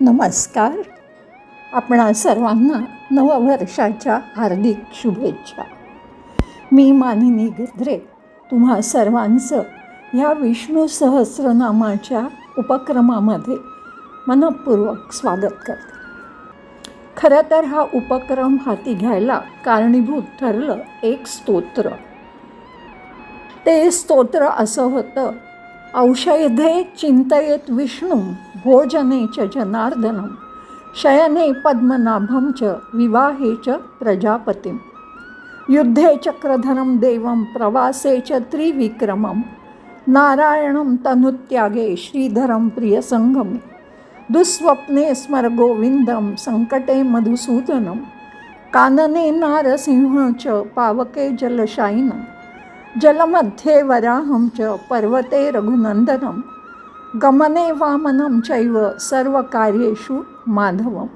नमस्कार. आपणा सर्वांना नववर्षाच्या हार्दिक शुभेच्छा. मी मानिनी गिद्रे तुम्हा सर्वांचं ह्या विष्णू सहस्रनामाच्या उपक्रमामध्ये मनपूर्वक स्वागत करते. खरं तर हा उपक्रम हाती घ्यायला कारणीभूत ठरलं एक स्तोत्र. ते स्तोत्र असं होतं: औषधे चिंतयेत विष्णू भोजने च जनार्दनम शयने पद्मनाभं च विवाहे च प्रजापतिम युद्धे चक्रधरं देवं प्रवासे च त्रिविक्रमं नारायणं तनुत्यागे श्रीधरं प्रियसंगमे दुःस्वप्ने स्मर गोविंदं संकटे मधुसूदनं कानने नारसिंह च पावके जलशायिनं जलमध्ये वराहं च पर्वते रघुनंदनं गमने वामनं चैव सर्वकार्येषु माधवं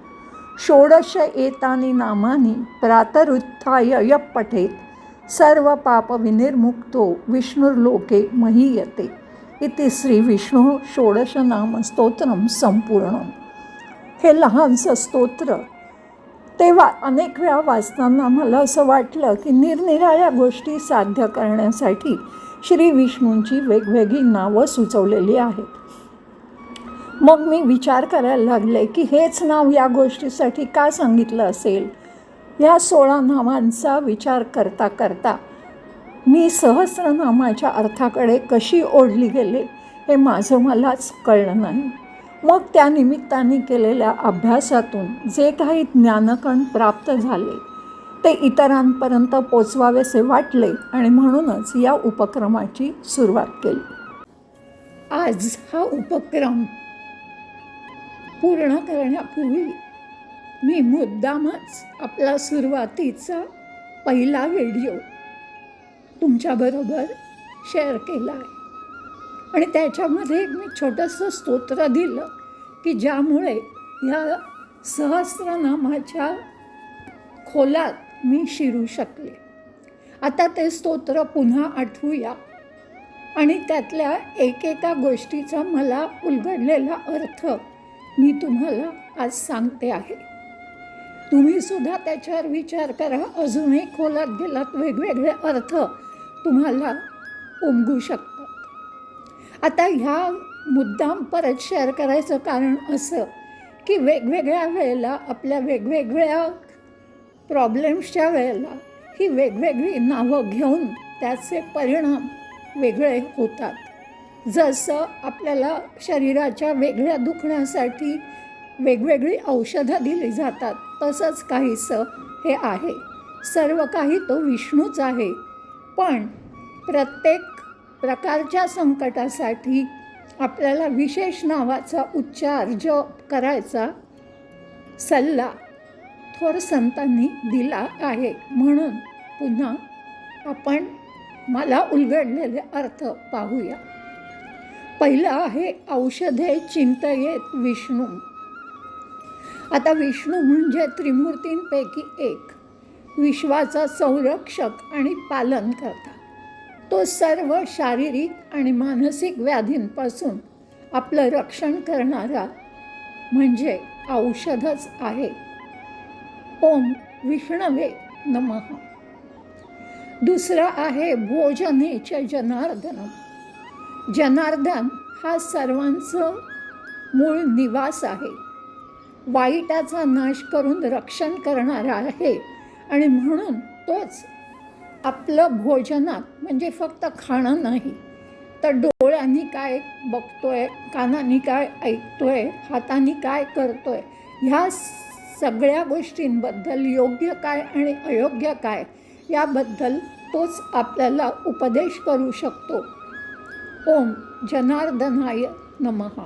षोडश एतानि नामानि प्रातरुत्थाय यः पठेत् सर्वपापविनिर्मुक्तो विष्णुर्लोके महीयते इति श्री विष्णु षोडशनामस्तोत्रं संपूर्णं. हे लहानसं स्तोत्र तेव्हा अनेक वेळा वाचताना मला असं वाटलं की निरनिराळ्या गोष्टी साध्य करण्यासाठी श्री विष्णूंची वेगवेगळी नावं सुचवलेली आहेत. मग मी विचार करायला लागले की हेच नाव या गोष्टीसाठी का सांगितलं असेल. या 16 नावांचा विचार करता करता मी सहस्रनामाच्या अर्थाकडे कशी ओढली गेले हे माझं मलाच कळलं नाही. मग त्या निमित्ताने केलेल्या अभ्यासातून जे काही ज्ञानकण प्राप्त झाले ते इतरांपर्यंत पोचवावेसे वाटले आणि म्हणूनच या उपक्रमाची सुरुवात केली. आज हा उपक्रम पूर्ण करण्यापूर्वी मी मुद्दामच आपला सुरुवातीचा पहिला व्हिडिओ तुमच्याबरोबर शेअर केला आहे आणि त्याच्यामध्ये मी छोटंसं स्तोत्र दिलं की ज्यामुळे ह्या सहस्रनामाच्या खोलात मी शिरू शकले. आता ते स्तोत्र पुन्हा आठवूया आणि त्यातल्या एकेका गोष्टीचा मला उलगडलेला अर्थ मी तुम्हाला आज सांगते आहे. तुम्हीसुद्धा त्याच्यावर विचार करा. अजूनही खोलात गेलात वेगवेगळे अर्थ तुम्हाला उमगू शकतात. आता ह्या मुद्दाम परत शेअर करायचं कारण असं की वेगवेगळ्या वेळेला आपल्या वेगवेगळ्या प्रॉब्लेम्सच्या वेळेला ही वेगवेगळी नावं घेऊन त्याचे परिणाम वेगळे होतात. जसं आपल्याला शरीराच्या वेगळ्या दुखण्यासाठी वेगवेगळी औषधं दिली जातात तसंच काहीसं हे आहे. सर्व काही तो विष्णूच आहे, पण प्रत्येक प्रकारच्या संकटासाठी आपल्याला विशेष नावाचा उच्चार जप करायचा सल्ला थोर संतांनी दिला आहे. म्हणून पुन्हा आपण मला उलगडलेले अर्थ पाहूया. पहिलं आहे औषधे चिंतयेत विष्णू. आता विष्णू म्हणजे त्रिमूर्तींपैकी एक, विश्वाचा संरक्षक आणि पालनकर्ता. तो सर्व शारीरिक आणि मानसिक व्याधींपासून आपलं रक्षण करणारा म्हणजे औषधच आहे. ओम विष्णवे नमः. दुसरं आहे भोजने च जनार्दनम. जनार्दन हा सर्वांचं मूळ निवास आहे, वाईटाचा नाश करून रक्षण करणारा आहे आणि म्हणून तोच आपलं भोजनात म्हणजे फक्त खाणं नाही तर डोळ्यांनी काय बघतोय, कानांनी काय ऐकतोय, हातांनी काय करतोय, ह्या सगळ्या गोष्टींबद्दल योग्य काय आणि अयोग्य काय याबद्दल तोच आपल्याला उपदेश करू शकतो. ओम जनार्दनाय नमः.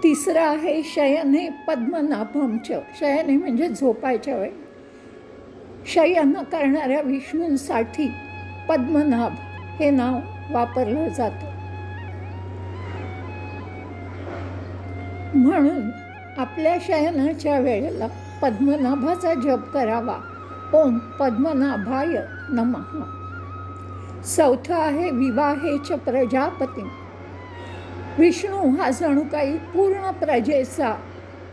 तिसरं आहे शयने पद्मनाभं च. शयने म्हणजे झोपायच्या वेळी. शयन करणाऱ्या विष्णूंसाठी पद्मनाभ हे नाव वापरलं जातं. म्हणून आपल्या शयनाच्या वेळेला पद्मनाभाचा जप करावा. ओम पद्मनाभाय नमः. चौथं आहे विवाहे च प्रजापती. विष्णू हा जणू काही पूर्ण प्रजेचा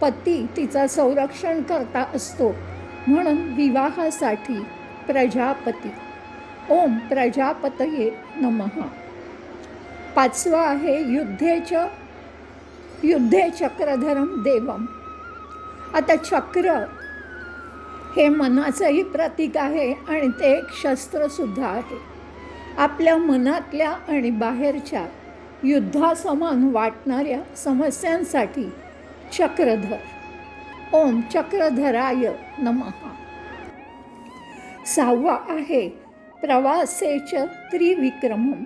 पती, तिचा संरक्षण करता असतो. म्हणून विवाहासाठी प्रजापती. ओम प्रजापतये नमः. 5वं आहे युद्धे चक्रधरम देवम. आता चक्र हे मनाचंही प्रतीक आहे आणि ते एक शस्त्रसुद्धा आहे. आपल्या मनातल्या आणि बाहेरच्या युद्धासमान वाटणाऱ्या समस्यांसाठी चक्रधर. ओम चक्रधराय नमः. 6वं आहे प्रवासेच त्रिविक्रमम.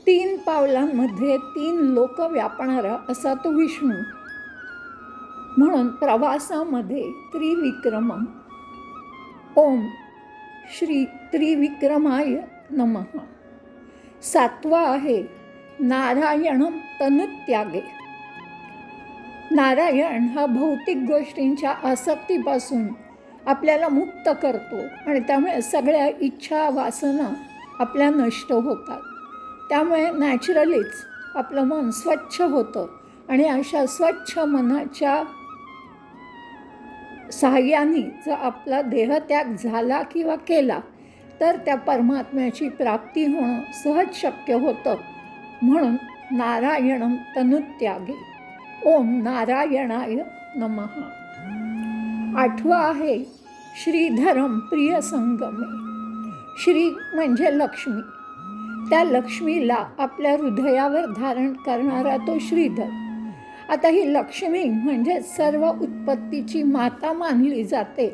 3 पावलांमध्ये 3 लोक व्यापणारा असा तो विष्णू. म्हणून प्रवासामध्ये त्रिविक्रमम. ओम श्री त्रिविक्रमाय नमः. 7वं आहे नारायणम तनुत्यागे. नारायण हा भौतिक गोष्टींच्या आसक्तीपासून आपल्याला मुक्त करतो आणि त्यामुळे सगळ्या इच्छा वासना आपल्या नष्ट होतात. त्यामुळे नॅचरलीच आपलं मन स्वच्छ होतं आणि अशा स्वच्छ मनाच्या सहाय्याने जर आपला देहत्याग झाला किंवा केला तर त्या परमात्म्याची प्राप्ती होणं सहज शक्य होतं. म्हणून नारायणम तनुत्यागे. ओम नारायणाय नमः. 8वं आहे श्रीधरम प्रिय संगमे. श्री म्हणजे लक्ष्मी. त्या लक्ष्मीला आपल्या हृदयावर धारण करणारा तो श्रीधर. आता ही लक्ष्मी म्हणजे सर्व उत्पत्तीची माता मानली जाते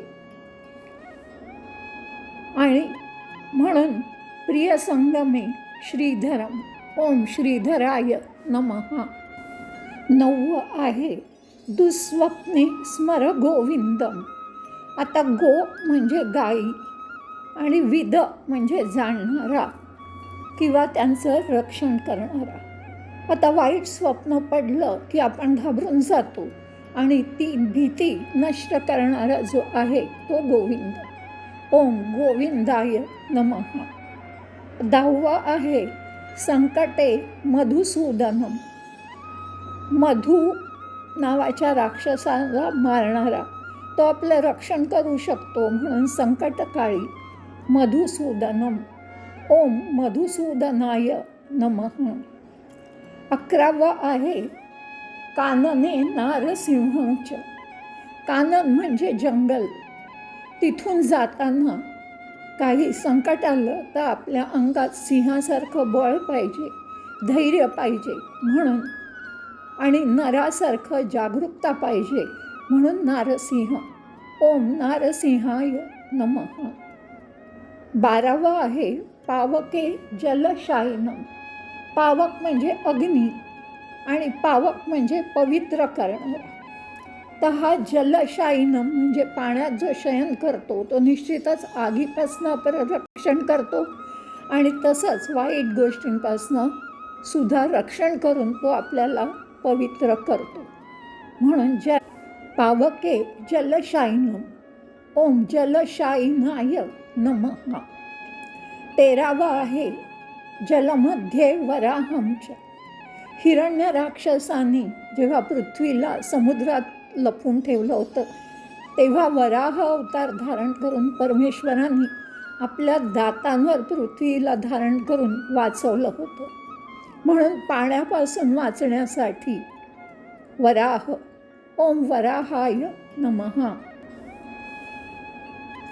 आणि म्हणून प्रिय संगमे श्रीधरम. ओम श्रीधराय नमः. 9वं आहे दुःस्वप्ने स्मर गोविंदम. आता गो म्हणजे गाई आणि विद म्हणजे जाणणारा किंवा त्यांचं रक्षण करणारा. आता वाईट स्वप्न पडलं की आपण घाबरून जातो आणि ती भीती नष्ट करणारा जो आहे तो गोविंद. ओम गोविंदाय नमः. 10वं आहे संकटे मधुसूदनम. मधु नावाच्या राक्षसाला मारणारा तो आपलं रक्षण करू शकतो म्हणून संकटकाळी मधुसूदनम. ओम मधुसूदनाय नमः. 11वं आहे कानने नारसिंहच. कानन म्हणजे जंगल. तिथून जाताना काही संकट आलं तर आपल्या अंगात सिंहासारखं बळ पाहिजे, धैर्य पाहिजे म्हणून, आणि नरासारखं जागरूकता पाहिजे म्हणून नारसिंह. ओम नारसिंहाय नमः. 12वं आहे पावके जलशायिनम. पावक म्हणजे अग्नी आणि पावक म्हणजे पवित्र करणारा. तर हा जलशायिनम म्हणजे पाण्यात जो शयन करतो तो निश्चितच आगीपासून आपलं रक्षण करतो आणि तसंच वाईट गोष्टींपासून सुद्धा रक्षण करून तो आपल्याला पवित्र करतो. म्हणून पावके जलशायिनम. ओम जलशायिनाय नमः. 13वं आहे जलमध्ये वराहंच. हिरण्य राक्षसांनी जेव्हा पृथ्वीला समुद्रात लपवून ठेवलं होतं तेव्हा वराह अवतार धारण करून परमेश्वरांनी आपल्या दातांवर पृथ्वीला धारण करून वाचवलं होतं. म्हणून पाण्यापासून वाचण्यासाठी वराह. ओम वराहाय नमः.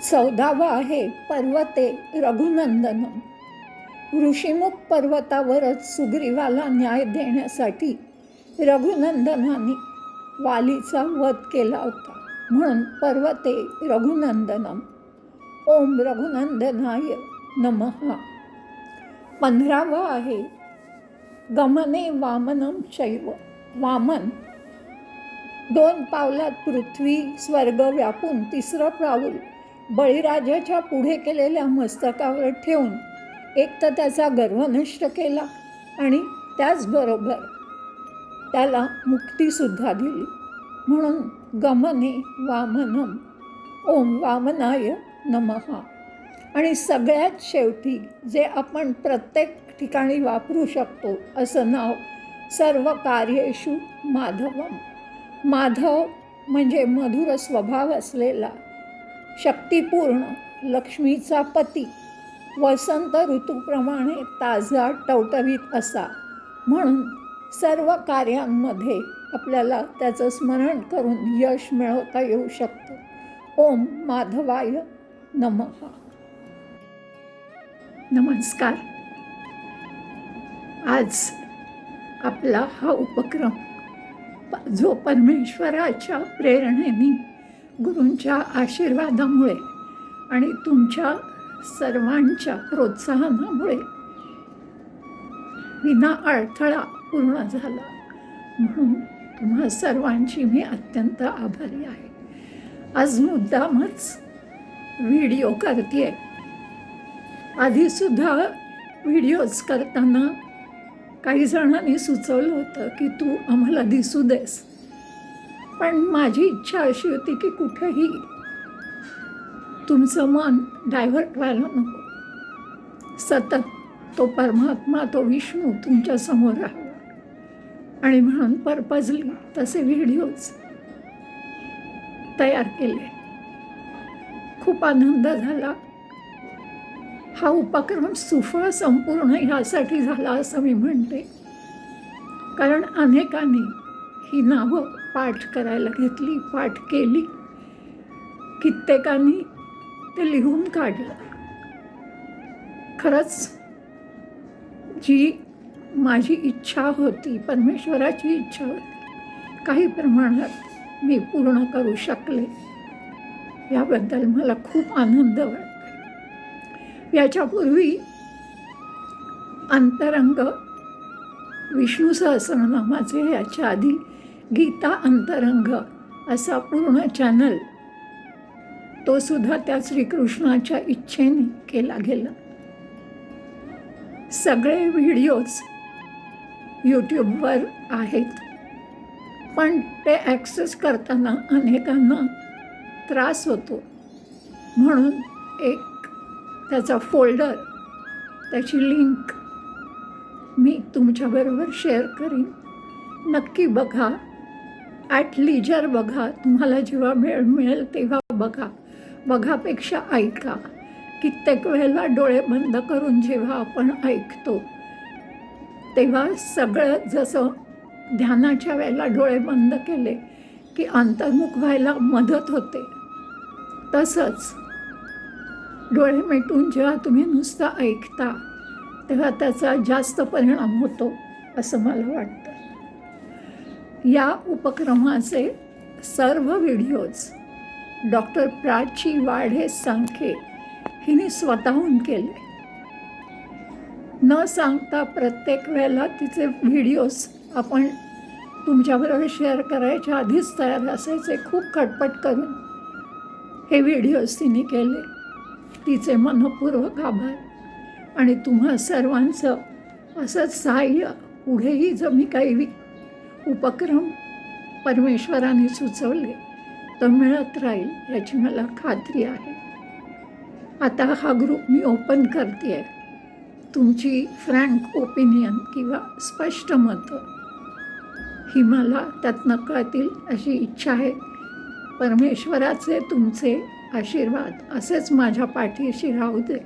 14वं आहे पर्वते रघुनंदनम. ऋषीमुख पर्वतावरच सुग्रीवाला न्याय देण्यासाठी रघुनंदनाने वालीचा वध केला होता म्हणून पर्वते रघुनंदनम. ओम रघुनंदनाय नमः. 15वं आहे गमने वामनम चैव. वामन 2 पावलात पृथ्वी स्वर्ग व्यापून 3रं पाऊल बळीराजाच्या पुढे केलेल्या मस्तकावर ठेवून एक तर त्याचा गर्व नष्ट केला आणि त्याचबरोबर त्याला मुक्तीसुद्धा दिली. म्हणून गमने वामनम. ओम वामनाय नमः. आणि सगळ्यात शेवटी जे आपण प्रत्येक ठिकाणी वापरू शकतो असं नाव सर्व कार्येषु माधवम. माधव म्हणजे मधुर स्वभाव असलेला, शक्तिपूर्ण, लक्ष्मीचा पती, वसंत ऋतूप्रमाणे ताजा टवटवीत असा. म्हणून सर्व कार्यांमध्ये आपल्याला त्याचं स्मरण करून यश मिळवता येऊ शकतं. ओम माधवाय नमः. नमस्कार. आज आपला हा उपक्रम जो परमेश्वराच्या प्रेरणेने, गुरूंच्या आशीर्वादामुळे आणि तुमच्या सर्वांच्या प्रोत्साहनामुळे विना अडथळा पूर्ण झाला, म्हणून तुम्हा सर्वांची मी अत्यंत आभारी आहे. आज मुद्दामच व्हिडिओ करते. आधीसुद्धा व्हिडिओज करताना काही जणांनी सुचवलं होतं की तू आम्हाला दिसू देस, पण माझी इच्छा अशी होती की कुठेही तुमचं मन डायव्हर्ट व्हायला नको. सतत तो परमात्मा, तो विष्णू तुमच्यासमोर राहावा. आणि म्हणून पर्पजली तसे व्हिडिओज तयार केले. खूप आनंद झाला. हा उपक्रम सुफळ संपूर्ण ह्यासाठी झाला असं मी म्हणते, कारण अनेकांनी ही नावं पाठ करायला घेतली, पाठ केली. कित्येकांनी ते लिहून काढलं. खरंच जी माझी इच्छा होती, परमेश्वराची इच्छा होती, काही प्रमाणात मी पूर्ण करू शकले, याबद्दल मला खूप आनंद वाटतो. याच्यापूर्वी अंतरंग विष्णू सहस्रनामाचे, याच्या आधी गीता अंतरंग असा पूर्ण चॅनल, तो सुद्धा त्या श्रीकृष्णाच्या इच्छेने केला गेला. सगळे व्हिडिओज यूट्यूबवर आहेत, पण ते ॲक्सेस करताना अनेकांना त्रास होतो. म्हणून एक त्याचा फोल्डर, त्याची लिंक मी तुमच्याबरोबर शेअर करीन. नक्की बघा. ॲट लीजर बघा. तुम्हाला जेव्हा वेळ मिळेल तेव्हा बघा. बघापेक्षा ऐका. कित्येक वेळेला डोळे बंद करून जेव्हा आपण ऐकतो तेव्हा सगळं, जसं ध्यानाच्या वेळेला डोळे बंद केले की अंतर्मुख व्हायला मदत होते, तसंच डोळे मिटून जेव्हा तुम्ही नुसतं ऐकता तेव्हा त्याचा जास्त परिणाम होतो असं मला वाटतं. या उपक्रमाचे सर्व व्हिडिओज डॉक्टर प्राची वाढे सांखे हिने स्वतःहून केले. न सांगता प्रत्येक वेळेला तिचे व्हिडिओज आपण तुमच्याबरोबर शेअर करायच्या आधीच तयार असायचे. खूप खटपट करून हे व्हिडिओज तिने केले. तिचे मनपूर्वक आभार. आणि तुम्हा सर्वांचं असंच सहाय्य पुढेही जर मी काही उपक्रम परमेश्वराने सुचवले तर मिळत राहील याची मला खात्री आहे. आता हा ग्रुप मी ओपन करते आहे. तुमची फ्रँक ओपिनियन किंवा स्पष्ट मतं ही मला त्यातनं कळतील अशी इच्छा आहे. परमेश्वराचे तुमचे आशीर्वाद असेच माझ्या पाठीशी राहू दे,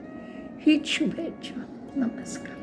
हीच शुभेच्छा. नमस्कार.